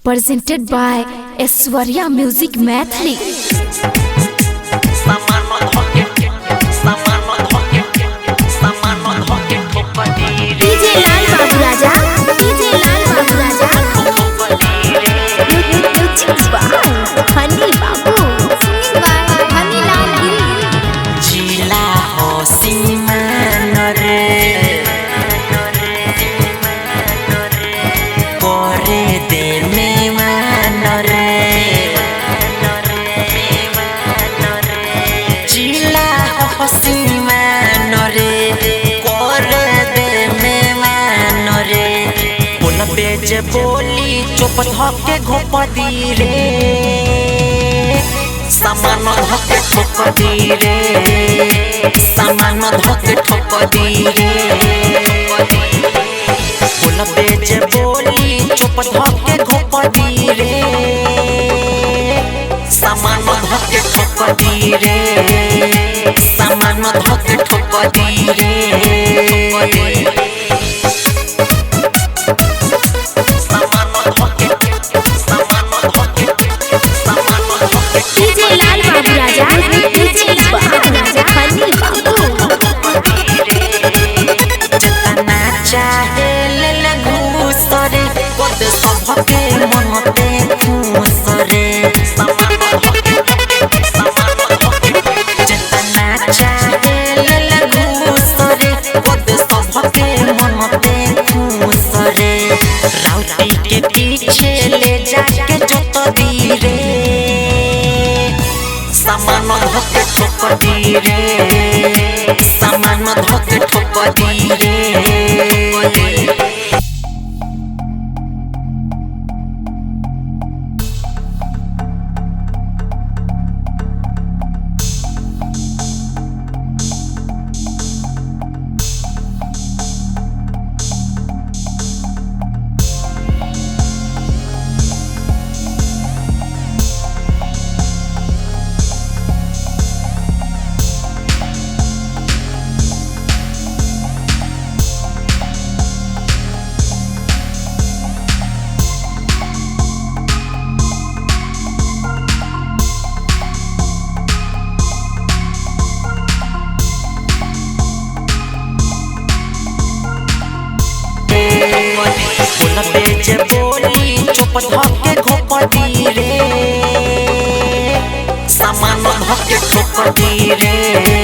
presented by Aishwarya Music Mathli. DJ Lal Babu Raja, DJ Lal Babu Raja. Music by Honey Babu, singing by Honey Lal Giri. जिला हो सीमान रे करे दे मेहमान रे जिला हो सीमान रे करे दे मेहमान रे बोल बेज बोली चुप धके घोप दी रे सामान धके ठोक दी रे सामान धके ठोक दी रे बोल बेज बोली चुप धके घोप दी रे सामान धके ठोक दी रे सामान धके ठोक दी रे DJ Lal Babu Raja, music by Honey Babu. जतना चाहे ले ले घूसरे कद सबके मनते खुसरे जतना चाहे ले ले घूसरे कद सबके मनते खुसरे राउटी के पीछे ले जाके जोत दी रे सामान धके ठोक दी रे सामान धके ठोक दी रे बोल बेज बोली चुप धके घोप दी रे सामान धके ठोक दी रे